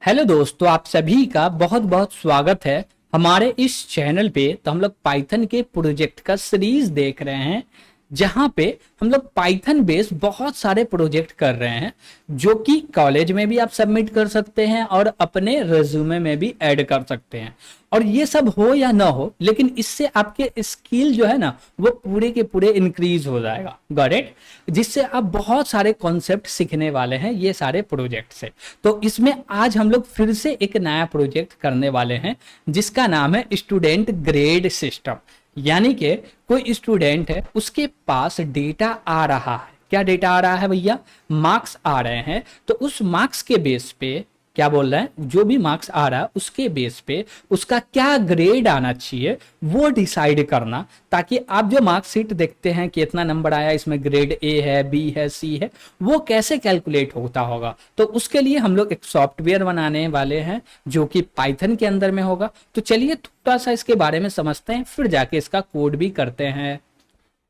Hello दोस्तों, आप सभी का बहुत बहुत स्वागत है हमारे इस चैनल पे। तो हम लोग पाइथन के प्रोजेक्ट का सीरीज देख रहे हैं, जहां पे हम लोग पाइथन बेस्ड बहुत सारे प्रोजेक्ट कर रहे हैं, जो कि कॉलेज में भी आप सबमिट कर सकते हैं और अपने रिज्यूमे में भी ऐड कर सकते हैं। और ये सब हो या ना हो, लेकिन इससे आपके स्किल जो है ना, वो पूरे के पूरे इंक्रीज हो जाएगा। Got it? जिससे आप बहुत सारे कॉन्सेप्ट सीखने वाले हैं ये सारे प्रोजेक्ट से। तो इसमें आज हम लोग फिर से एक नया प्रोजेक्ट करने वाले हैं, जिसका नाम है स्टूडेंट ग्रेड सिस्टम। यानी कि कोई स्टूडेंट है, उसके पास डेटा आ रहा है। क्या डेटा आ रहा है भैया? मार्क्स आ रहे हैं। तो उस मार्क्स के बेस पे क्या बोल रहे हैं, जो भी मार्क्स आ रहा है उसके बेस पे उसका क्या ग्रेड आना चाहिए वो डिसाइड करना, ताकि आप जो मार्कशीट देखते हैं कि इतना नंबर आया, इसमें ग्रेड ए है, बी है, सी है, वो कैसे कैलकुलेट होता होगा। तो उसके लिए हम लोग एक सॉफ्टवेयर बनाने वाले हैं, जो कि पाइथन के अंदर में होगा। तो चलिए थोड़ा सा इसके बारे में समझते हैं, फिर जाके इसका कोड भी करते हैं।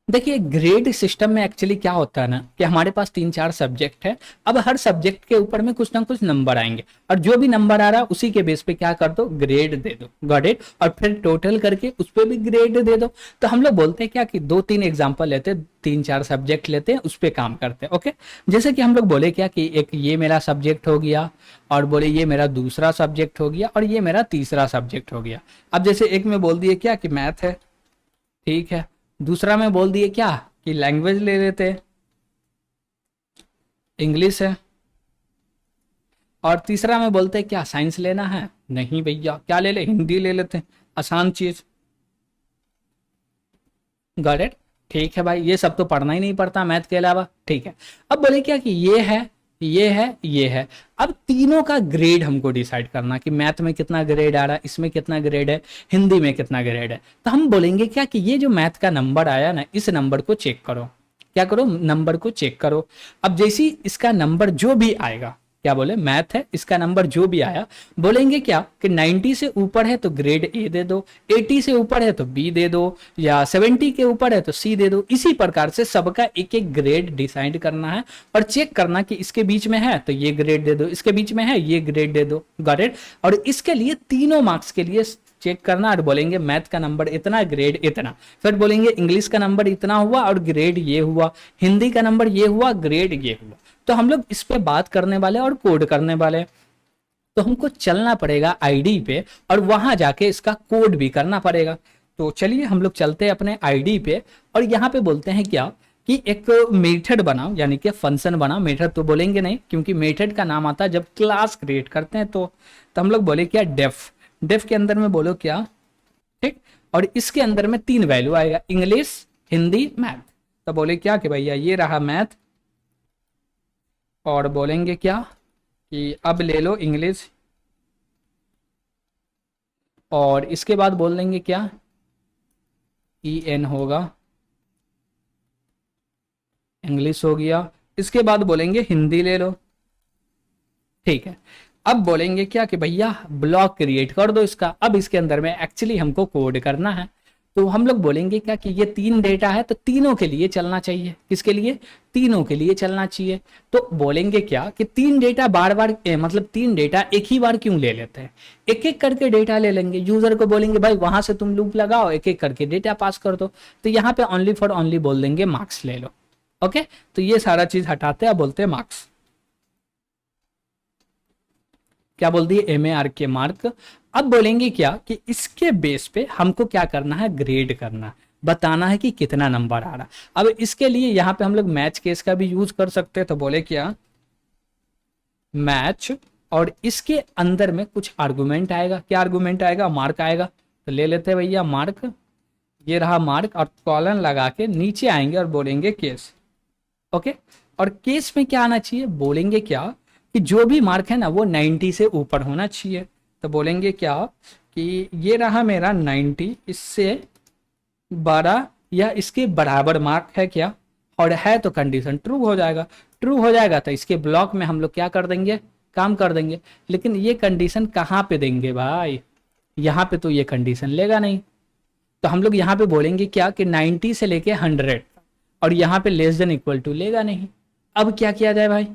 देखिए, ग्रेड सिस्टम में एक्चुअली क्या होता है ना, कि हमारे पास 3-4 सब्जेक्ट है। अब हर सब्जेक्ट के ऊपर में कुछ ना कुछ नंबर आएंगे, और जो भी नंबर आ रहा है उसी के बेस पे क्या कर दो, ग्रेड दे दो। Got it? और फिर टोटल करके उस पर भी ग्रेड दे दो। तो हम लोग बोलते हैं क्या, कि 2-3 एग्जाम्पल लेते हैं, 3-4 सब्जेक्ट लेते हैं, उस पर काम करते हैं। ओके, जैसे कि हम लोग बोले क्या, कि एक ये मेरा सब्जेक्ट हो गया, और बोले ये मेरा दूसरा सब्जेक्ट हो गया, और ये मेरा तीसरा सब्जेक्ट हो गया। अब जैसे एक में बोल दिए क्या, कि मैथ है, ठीक है। दूसरा में बोल दिए क्या, कि लैंग्वेज ले लेते, इंग्लिश है। और तीसरा में बोलते क्या, साइंस लेना है? नहीं भैया, क्या ले ले, हिंदी ले लेते, आसान चीज। Got it? ठीक है भाई, ये सब तो पढ़ना ही नहीं पड़ता मैथ के अलावा, ठीक है। अब बोले क्या, कि ये है, ये है, ये है। अब तीनों का ग्रेड हमको डिसाइड करना, कि मैथ में कितना ग्रेड आ रहा है, इसमें कितना ग्रेड है, हिंदी में कितना ग्रेड है। तो हम बोलेंगे क्या, कि ये जो मैथ का नंबर आया ना, इस नंबर को चेक करो। क्या करो? नंबर को चेक करो। अब जैसी इसका नंबर जो भी आएगा, क्या बोले, मैथ है, इसका नंबर जो भी आया, बोलेंगे क्या, कि 90 से ऊपर है तो ग्रेड ए दे दो, 80 से ऊपर है तो बी दे दो, या 70 के ऊपर है तो सी दे दो। इसी प्रकार से सबका एक एक ग्रेड डिसाइड करना है, और चेक करना कि इसके बीच में है तो ये ग्रेड दे दो, इसके बीच में है ये ग्रेड दे दो। Got it? और इसके लिए तीनों मार्क्स के लिए चेक करना, और बोलेंगे मैथ का नंबर इतना, ग्रेड इतना। फिर बोलेंगे इंग्लिश का नंबर इतना हुआ और ग्रेड ये हुआ, हिंदी का नंबर ये हुआ, ग्रेड ये हुआ। तो हम लोग इस पे बात करने वाले और कोड करने वाले। तो हमको चलना पड़ेगा आईडी पे, और वहां जाके इसका कोड भी करना पड़ेगा। तो चलिए हम लोग चलते हैं अपने आईडी पे, और यहाँ पे बोलते हैं क्या, कि एक मेथड बनाओ, यानी कि फंक्शन बनाओ। मेथड तो बोलेंगे नहीं, क्योंकि मेथड का नाम आता है जब क्लास क्रिएट करते हैं। तो हम लोग बोले क्या, डेफ। डेफ के अंदर में बोलो क्या, ठीक। और इसके अंदर में 3 वैल्यू आएगा, इंग्लिश, हिंदी, मैथ। तो बोले क्या, कि भैया ये रहा मैथ, और बोलेंगे क्या, कि अब ले लो इंग्लिश। और इसके बाद बोल देंगे क्या, ई एन होगा, इंग्लिश हो गया। इसके बाद बोलेंगे हिंदी ले लो, ठीक है। अब बोलेंगे क्या, कि भैया ब्लॉक क्रिएट कर दो इसका। अब इसके अंदर में एक्चुअली हमको कोड करना है। तो हम लोग बोलेंगे क्या, कि ये 3 डेटा है तो तीनों के लिए चलना चाहिए। किसके लिए? तीनों के लिए चलना चाहिए। तो बोलेंगे क्या, कि 3 डेटा बार बार मतलब 3 डेटा एक ही बार क्यों ले लेते हैं, एक एक करके डेटा ले लेंगे। यूजर को बोलेंगे भाई वहां से तुम लूप लगाओ, एक एक करके डेटा पास कर दो। तो यहाँ पे ओनली फॉर ओनली बोल देंगे मार्क्स ले लो। ओके, तो ये सारा चीज हटाते हैं, बोलते हैं मार्क्स। क्या बोल दिए, एम ए आर के, मार्क। अब बोलेंगे क्या, कि इसके बेस पे हमको क्या करना है, ग्रेड करना, बताना है कि कितना नंबर आ रहा। अब इसके लिए यहाँ पे हम लोग मैच केस का भी यूज कर सकते हैं। तो बोले क्या, मैच, और इसके अंदर में कुछ आर्गुमेंट आएगा। क्या आर्गुमेंट आएगा? मार्क आएगा। तो ले लेते हैं भैया मार्क, ये रहा मार्क, और कॉलन लगा के नीचे आएंगे और बोलेंगे केस। ओके, और केस में क्या आना चाहिए, बोलेंगे क्या, कि जो भी मार्क है ना वो 90 से ऊपर होना चाहिए। तो बोलेंगे क्या, कि ये रहा मेरा 90, इससे 12 या इसके बराबर मार्क है क्या, और है तो कंडीशन ट्रू हो जाएगा। ट्रू हो जाएगा तो इसके ब्लॉक में हम लोग क्या कर देंगे, काम कर देंगे। लेकिन ये कंडीशन कहाँ पे देंगे भाई, यहाँ पे तो ये कंडीशन लेगा नहीं। तो हम लोग यहाँ पे बोलेंगे क्या, कि 90 से लेके 100, और यहाँ पे लेस देन इक्वल टू लेगा नहीं। अब क्या किया जाए भाई,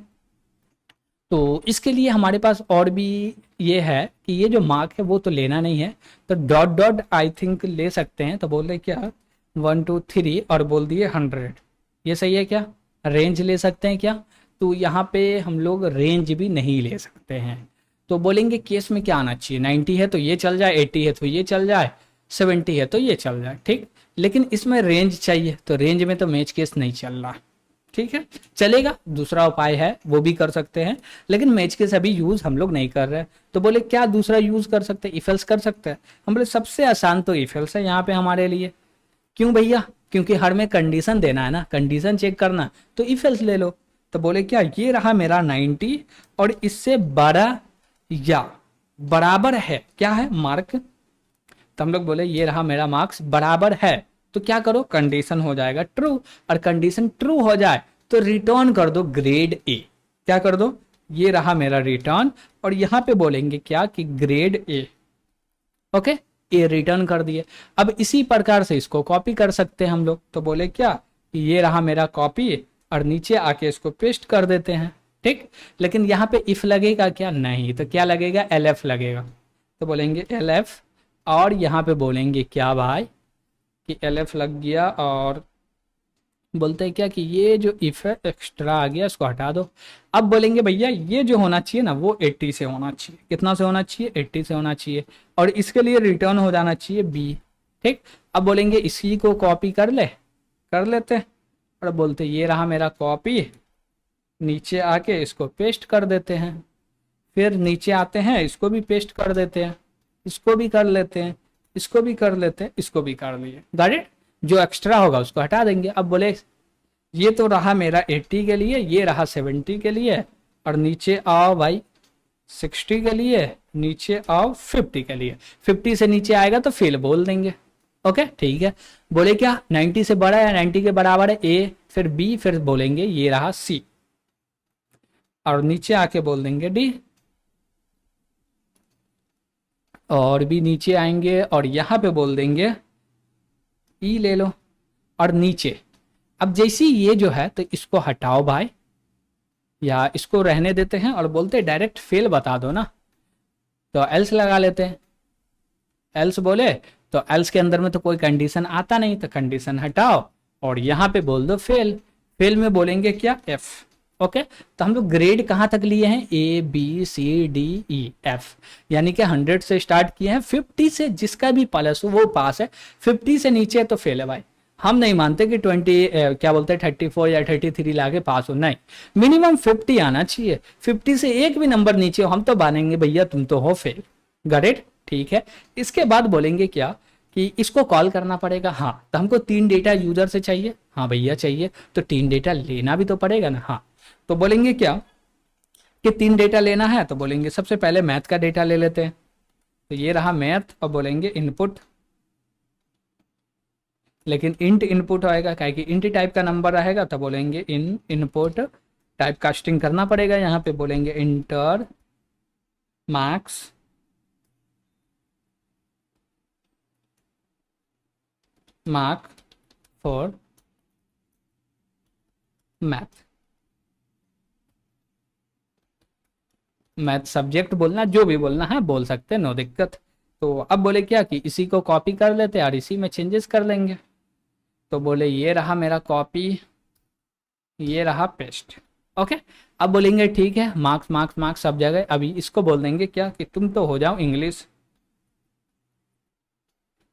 तो इसके लिए हमारे पास और भी ये है कि ये जो मार्क है वो तो लेना नहीं है, तो डॉट डॉट आई थिंक ले सकते हैं। तो बोल रहे क्या 1 2 3 और बोल दिए 100, ये सही है क्या? रेंज ले सकते हैं क्या? तो यहाँ पे हम लोग रेंज भी नहीं ले सकते हैं। तो बोलेंगे केस में क्या आना चाहिए, 90 है तो ये चल जाए, 80 है तो ये चल जाए, 70 है तो ये चल जाए, ठीक। लेकिन इसमें रेंज चाहिए, तो रेंज में तो मैच केस नहीं चल रहा, ठीक है। चलेगा, दूसरा उपाय है वो भी कर सकते हैं, लेकिन मैच के सभी यूज हम लोग नहीं कर रहे। तो बोले क्या दूसरा यूज कर सकते हैं, इफ एल्स कर सकते हैं। हम बोले सबसे आसान तो इफ एल्स है यहाँ पे हमारे लिए। क्यों भैया? क्योंकि हर में कंडीशन देना है ना, कंडीशन चेक करना, तो इफ एल्स ले लो। तो बोले क्या ये रहा मेरा 90 और इससे बड़ा या बराबर है, क्या है मार्क। तो हम लोग बोले ये रहा मेरा मार्क्स बराबर है, तो क्या करो कंडीशन हो जाएगा ट्रू, और कंडीशन ट्रू हो जाए तो रिटर्न कर दो ग्रेड ए। क्या कर दो, ये रहा मेरा रिटर्न, और यहां पे बोलेंगे क्या कि grade A. Okay, A return कर दिए। अब इसी प्रकार से इसको कॉपी कर सकते हैं हम लोग। तो बोले क्या कि ये रहा मेरा कॉपी, और नीचे आके इसको पेस्ट कर देते हैं, ठीक। लेकिन यहाँ पे इफ लगेगा क्या? नहीं, तो क्या लगेगा? एल एफ लगेगा। तो बोलेंगे एल एफ, और यहाँ पे बोलेंगे क्या भाई कि एल एफ लग गया, और बोलते हैं क्या कि ये जो इफ है एक्स्ट्रा आ गया, इसको हटा दो। अब बोलेंगे भैया ये जो होना चाहिए ना वो 80 से होना चाहिए। कितना से होना चाहिए? 80 से होना चाहिए, और इसके लिए रिटर्न हो जाना चाहिए बी, ठीक। अब बोलेंगे इसी को कॉपी कर लेते हैं, और बोलते ये रहा मेरा कॉपी, नीचे आके इसको पेस्ट कर देते हैं, फिर नीचे आते हैं इसको भी पेस्ट कर देते हैं, इसको भी कर लेते हैं, इसको भी कर लेते हैं, इसको भी कर लिए, गॉट इट। जो एक्स्ट्रा होगा उसको हटा देंगे। अब बोले ये तो रहा मेरा 80 के लिए, ये रहा 70 के लिए, और नीचे आओ भाई 60 के लिए, नीचे आओ 50 के लिए। 50 से नीचे आएगा तो फेल बोल देंगे। ओके ठीक है। बोले क्या 90 से बड़ा है, 90 के बराबर है ए, फिर बी, फिर बोलेंगे ये रहा सी, और नीचे आके बोल देंगे डी, और भी नीचे आएंगे और यहां पे बोल देंगे ई ले लो, और नीचे। अब जैसे ये जो है तो इसको हटाओ भाई, या इसको रहने देते हैं और बोलते डायरेक्ट फेल बता दो ना, तो एल्स लगा लेते हैं। एल्स बोले तो एल्स के अंदर में तो कोई कंडीशन आता नहीं, तो कंडीशन हटाओ और यहाँ पे बोल दो फेल। फेल में बोलेंगे क्या? एफ। ओके, तो हम लोग ग्रेड कहाँ तक लिए हैं? A B C D E F, यानी कि 100 से स्टार्ट किए हैं, 50 से जिसका भी प्लस हो वो पास है, 50 से नीचे तो फेल है भाई। हम नहीं मानते कि 20 क्या बोलते हैं 34 या 33 लाके पास हो, नहीं, मिनिमम 50 आना चाहिए। 50 से एक भी नंबर नीचे हो हम तो मानेंगे भैया तुम तो हो फेल। गॉट, ठीक है। इसके बाद बोलेंगे क्या कि इसको कॉल करना पड़ेगा। हाँ, तो हमको 3 डेटा यूजर से चाहिए। हाँ भैया चाहिए, तो 3 डेटा लेना भी तो पड़ेगा ना। हाँ, तो बोलेंगे क्या कि 3 डेटा लेना है, तो बोलेंगे सबसे पहले मैथ का डेटा ले लेते हैं। तो ये रहा मैथ, और बोलेंगे इनपुट, लेकिन इंट इनपुट आएगा, क्या कि इंट टाइप का नंबर रहेगा, तो बोलेंगे इन इनपुट टाइप कास्टिंग करना पड़ेगा। यहाँ पे बोलेंगे inter marks mark for math. Math subject बोलना, जो भी बोलना है बोल सकते हैं, नो दिक्कत। तो अब बोले क्या कि इसी को कॉपी कर लेते हैं और इसी में चेंजेस कर लेंगे। तो बोले ये रहा मेरा कॉपी, ये रहा पेस्ट। ओके, अब बोलेंगे ठीक है मार्क्स मार्क्स मार्क्स सब जगह। अभी इसको बोल देंगे क्या कि तुम तो हो जाओ इंग्लिश,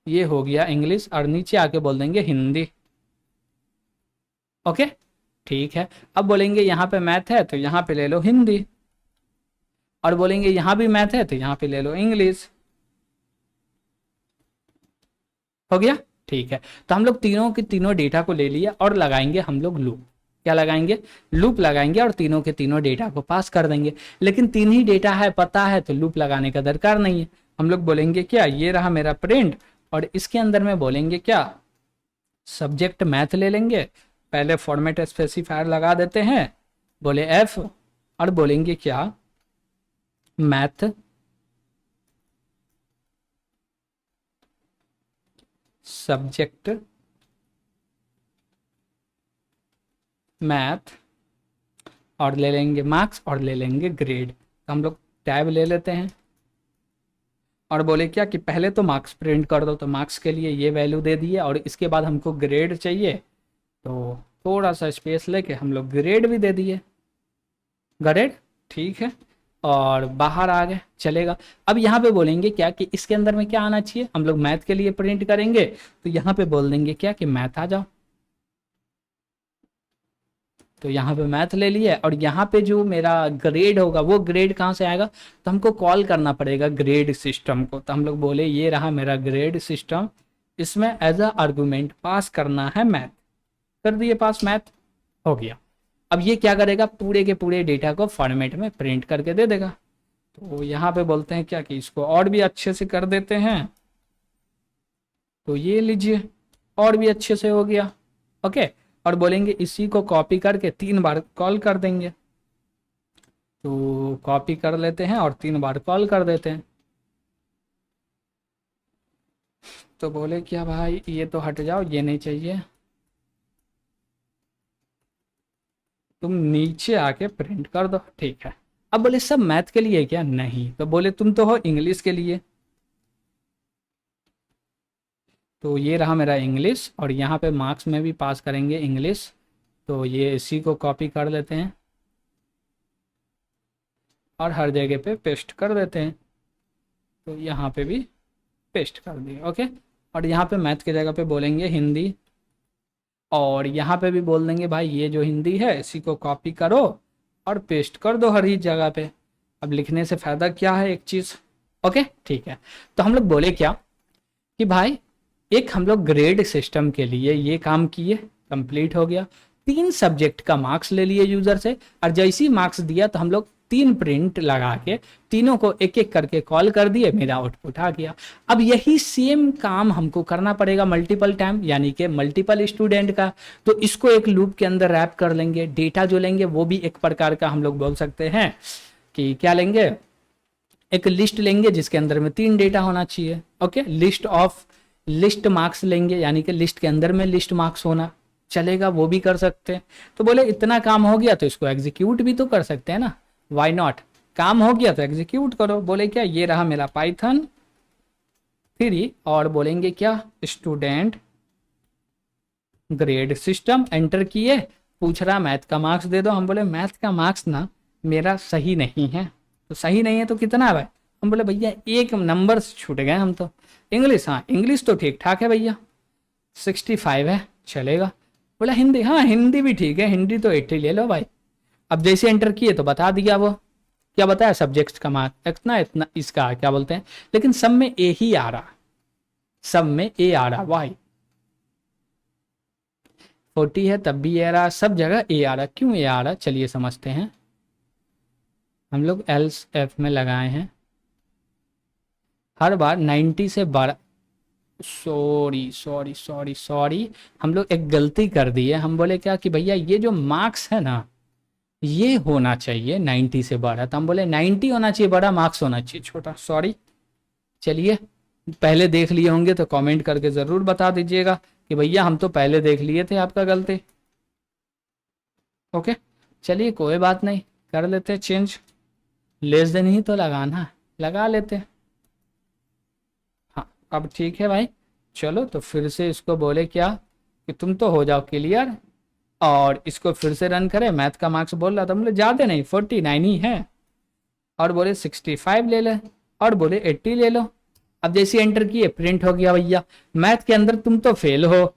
ये हो गया इंग्लिश, और नीचे आके बोल देंगे हिंदी। ओके ठीक है। अब बोलेंगे यहाँ पे मैथ है तो यहाँ पे ले लो हिंदी, और बोलेंगे यहाँ भी मैथ है तो यहाँ पे ले लो इंग्लिश। हो गया, ठीक है। तो हम लोग तीनों के तीनों डेटा को ले लिया और लगाएंगे हम लोग लूप। क्या लगाएंगे? लूप लगाएंगे, और तीनों के तीनों डेटा को पास कर देंगे। लेकिन 3 ही डेटा है पता है, तो लूप लगाने का दरकार नहीं है। हम लोग बोलेंगे क्या ये रहा मेरा प्रिंट, और इसके अंदर में बोलेंगे क्या सब्जेक्ट मैथ ले लेंगे, पहले फॉर्मेट स्पेसिफायर लगा देते हैं, बोले एफ, और बोलेंगे क्या मैथ सब्जेक्ट मैथ और ले लेंगे मार्क्स और ले लेंगे ग्रेड। तो हम लोग टैब ले लेते हैं और बोले क्या कि पहले तो मार्क्स प्रिंट कर दो, तो मार्क्स के लिए ये वैल्यू दे दिए और इसके बाद हमको ग्रेड चाहिए, तो थोड़ा सा स्पेस लेके हम लोग ग्रेड भी दे दिए, ग्रेड ठीक है, और बाहर आ गए चलेगा। अब यहाँ पे बोलेंगे क्या कि इसके अंदर में क्या आना चाहिए, हम लोग मैथ के लिए प्रिंट करेंगे, तो यहाँ पे बोल देंगे क्या कि मैथ आ जाओ। तो यहाँ पे मैथ ले लिए और यहाँ पे जो मेरा ग्रेड होगा वो ग्रेड कहाँ से आएगा, तो हमको कॉल करना पड़ेगा ग्रेड सिस्टम को। तो हम लोग बोले ये रहा मेरा ग्रेड सिस्टम, इसमें एज अ आर्गूमेंट पास करना है मैथ, कर दिए पास, मैथ हो गया। अब ये क्या करेगा, पूरे के पूरे डेटा को फॉर्मेट में प्रिंट करके दे देगा। तो यहाँ पे बोलते हैं क्या कि इसको और भी अच्छे से कर देते हैं, तो ये लीजिए और भी अच्छे से हो गया, ओके। और बोलेंगे इसी को कॉपी करके 3 बार कॉल कर देंगे, तो कॉपी कर लेते हैं और 3 बार कॉल कर देते हैं। तो बोले क्या भाई ये तो हट जाओ, ये नहीं चाहिए, तुम नीचे आके प्रिंट कर दो, ठीक है। अब बोले सब मैथ के लिए क्या, नहीं, तो बोले तुम तो हो इंग्लिश के लिए, तो ये रहा मेरा इंग्लिश और यहाँ पे मार्क्स में भी पास करेंगे इंग्लिश, तो ये इसी को कॉपी कर लेते हैं और हर जगह पे पेस्ट कर देते हैं, तो यहाँ पे भी पेस्ट कर दिए, ओके। और यहाँ पे मैथ की जगह पे बोलेंगे हिंदी, और यहाँ पे भी बोल देंगे भाई ये जो हिंदी है इसी को कॉपी करो और पेस्ट कर दो हर ही जगह पे। अब लिखने से फ़ायदा क्या है, एक चीज़, ओके ठीक है। तो हम लोग बोले क्या कि भाई एक हम लोग ग्रेड सिस्टम के लिए ये काम किए, कंप्लीट हो गया, 3 सब्जेक्ट का मार्क्स ले लिए यूज़र से, और जैसे ही मार्क्स दिया तो हम लोग 3 प्रिंट लगा के तीनों को एक एक करके कॉल कर दिए, मेरा आउटपुट आ गया। अब यही सेम काम हमको करना पड़ेगा मल्टीपल टाइम, यानी कि मल्टीपल स्टूडेंट का, तो इसको एक लूप के अंदर रैप कर लेंगे। डेटा जो लेंगे वो भी एक प्रकार का हम लोग बोल सकते हैं कि क्या लेंगे, एक लिस्ट लेंगे जिसके अंदर में 3 डेटा होना चाहिए, ओके। लिस्ट मार्क्स लेंगे, यानी कि लिस्ट के अंदर में लिस्ट मार्क्स होना चलेगा, वो भी कर सकते हैं। तो बोले इतना काम हो गया तो इसको एग्जीक्यूट भी तो कर सकते हैं ना, वाई नॉट, काम हो गया तो एग्जीक्यूट करो। बोले क्या ये रहा मेरा पाइथन 3 और बोलेंगे क्या स्टूडेंट ग्रेड सिस्टम, एंटर किए, पूछ रहा मैथ का मार्क्स दे दो। हम बोले मैथ का मार्क्स ना मेरा सही नहीं है, तो सही नहीं है तो कितना है, हम बोले भैया 1 नंबर से छूट गए हम तो। इंग्लिश, हाँ इंग्लिश तो ठीक ठाक है भैया 65 है, चलेगा। बोला हिंदी, हाँ हिंदी भी ठीक है, हिंदी तो 80 ले लो भाई। अब जैसे एंटर किए तो बता दिया, वो क्या बताया, सब्जेक्ट का मार्क इतना इतना, इसका क्या बोलते हैं, लेकिन सब में ए ही आ रहा, सब में ए आ रहा, वाई 40 है तब भी ए आ रहा, सब जगह ए आ रहा, क्यों ए आ रहा, चलिए समझते हैं। हम लोग एल्स एफ में लगाए हैं, हर बार 90 से बड़ा, सॉरी हम लोग एक गलती कर दी है। हम बोले क्या कि भैया ये जो मार्क्स है ना ये होना चाहिए 90 से बड़ा, तो हम बोले 90 होना चाहिए बड़ा, मार्क्स होना चाहिए छोटा, सॉरी। चलिए पहले देख लिए होंगे तो कमेंट करके ज़रूर बता दीजिएगा कि भैया हम तो पहले देख लिए थे, आपका गलती, ओके। चलिए कोई बात नहीं, कर लेते चेंज, लेस देन ही तो लगाना है, लगा लेते। हाँ अब ठीक है भाई, चलो तो फिर से इसको बोले क्या कि तुम तो हो जाओ क्लियर, और इसको फिर से रन करें। मैथ का मार्क्स बोल रहा था, बोले ज़्यादा नहीं 49 ही है, और बोले 65 ले ले, और बोले 80 ले लो। अब जैसे एंटर किए प्रिंट हो गया भैया। मैथ के अंदर तुम तो फेल हो,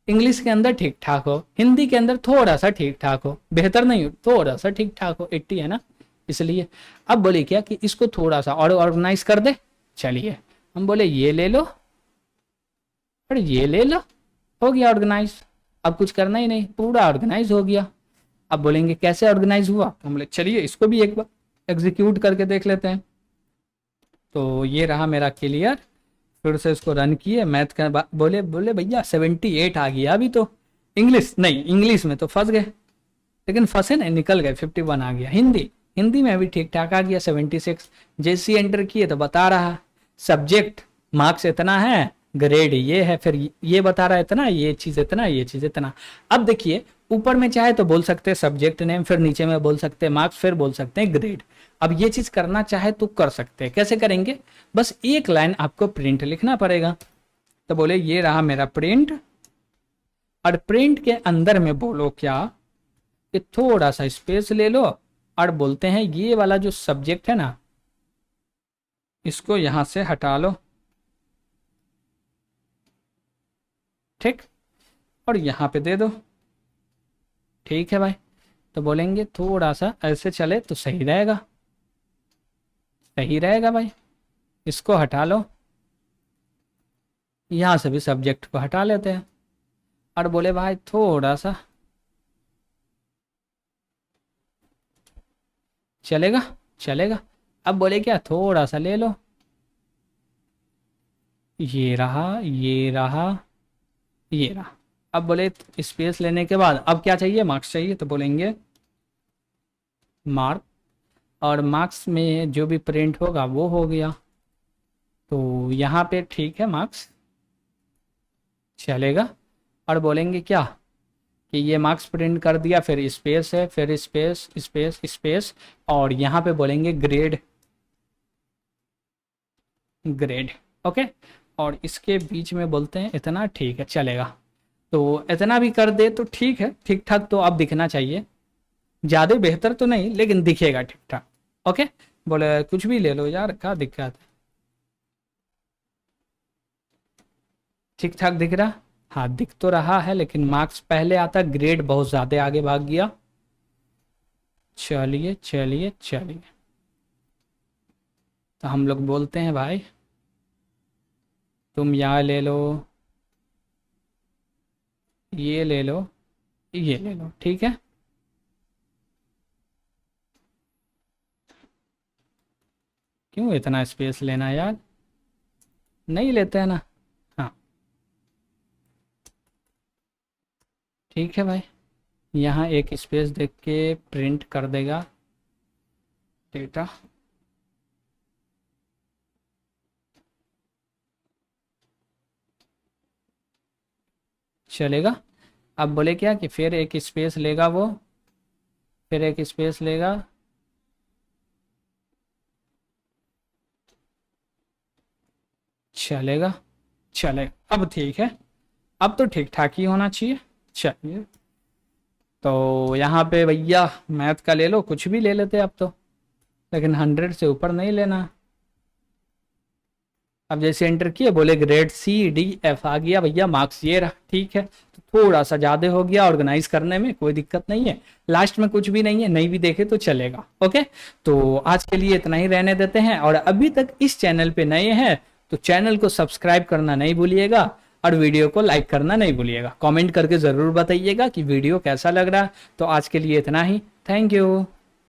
इंग्लिश के अंदर ठीक ठाक हो, हिंदी के अंदर थोड़ा सा ठीक ठाक हो, बेहतर नहीं हो, थोड़ा सा ठीक ठाक हो, 80 है ना इसलिए। अब बोले क्या कि इसको थोड़ा सा और ऑर्गेनाइज कर दे, चलिए हम बोले ये ले लो और ये ले लो, हो गया ऑर्गेनाइज। अब कुछ करना ही नहीं, पूरा ऑर्गेनाइज हो गया। अब बोलेंगे कैसे ऑर्गेनाइज हुआ, हम बोले चलिए इसको भी एक बार एग्जीक्यूट करके देख लेते हैं। तो ये रहा मेरा क्लियर, फिर से इसको रन किए, मैथ का बोले भैया 78 आ गया, अभी तो इंग्लिश नहीं, इंग्लिश में तो फंस गए, लेकिन फंसे नहीं, निकल गए, 51 आ गया। हिंदी में भी ठीक ठाक आ गया 76। जैसे एंटर किए तो बता रहा सब्जेक्ट मार्क्स इतना है, ग्रेड ये है, फिर ये बता रहा है इतना, ये चीज़ इतना, ये चीज़ इतना। अब देखिए ऊपर में चाहे तो बोल सकते हैं सब्जेक्ट नेम, फिर नीचे में बोल सकते हैं मार्क्स, फिर बोल सकते हैं ग्रेड। अब ये चीज करना चाहे तो कर सकते हैं। कैसे करेंगे, बस एक लाइन आपको प्रिंट लिखना पड़ेगा। तो बोले ये रहा मेरा प्रिंट, और प्रिंट के अंदर में बोलो क्या कि थोड़ा सा स्पेस ले लो और बोलते हैं ये वाला जो सब्जेक्ट है ना इसको यहां से हटा लो, ठीक, और यहां पे दे दो। ठीक है भाई, तो बोलेंगे थोड़ा सा ऐसे चले तो सही रहेगा, सही रहेगा भाई। इसको हटा लो, यहां से भी सब्जेक्ट को हटा लेते हैं, और बोले भाई थोड़ा सा चलेगा, चलेगा। अब बोले क्या थोड़ा सा ले लो, ये रहा, ये रहा, ये रहा। अब बोले स्पेस लेने के बाद अब क्या चाहिए, मार्क्स चाहिए। तो बोलेंगे मार्क, और मार्क्स में जो भी प्रिंट होगा वो हो गया। तो यहाँ पे ठीक है मार्क्स चलेगा, और बोलेंगे क्या कि ये मार्क्स प्रिंट कर दिया, फिर स्पेस है, फिर स्पेस स्पेस स्पेस, और यहाँ पे बोलेंगे ग्रेड, ग्रेड। ओके, और इसके बीच में बोलते हैं इतना, ठीक है चलेगा। तो इतना भी कर दे तो ठीक है, ठीक ठाक तो अब दिखना चाहिए, ज़्यादा बेहतर तो नहीं लेकिन दिखेगा ठीक ठाक। ओके, बोले कुछ भी ले लो यार, क्या दिक्कत है, ठीक ठाक दिख रहा। हाँ दिख तो रहा है, लेकिन मार्क्स पहले आता, ग्रेड बहुत ज़्यादा आगे भाग गया। चलिए चलिए चलिए, तो हम लोग बोलते हैं भाई तुम यहाँ ले लो, ये ले लो, ये ले लो, ठीक है। क्यों इतना स्पेस लेना यार, नहीं लेते हैं ना। हाँ ठीक है भाई, यहाँ एक स्पेस देख के प्रिंट कर देगा डेटा। चलेगा। अब बोले क्या कि फिर एक स्पेस लेगा वो, फिर एक स्पेस लेगा, चलेगा, चलेगा। अब ठीक है, अब तो ठीक ठाक ही होना चाहिए। चलिए, तो यहाँ पे भैया मैथ का ले लो, कुछ भी ले लेते अब तो, लेकिन 100 से ऊपर नहीं लेना। अब जैसे एंटर किए बोले ग्रेड C D F आ गया भैया, मार्क्स ये रहा, ठीक है। तो थोड़ा सा ज़्यादा हो गया, ऑर्गेनाइज करने में कोई दिक्कत नहीं है, लास्ट में कुछ भी नहीं है, नहीं भी देखे तो चलेगा। ओके, तो आज के लिए इतना ही रहने देते हैं, और अभी तक इस चैनल पे नए हैं तो चैनल को सब्सक्राइब करना नहीं भूलिएगा, और वीडियो को लाइक करना नहीं भूलिएगा। कमेंट करके ज़रूर बताइएगा कि वीडियो कैसा लग रहा है। तो आज के लिए इतना ही, थैंक यू।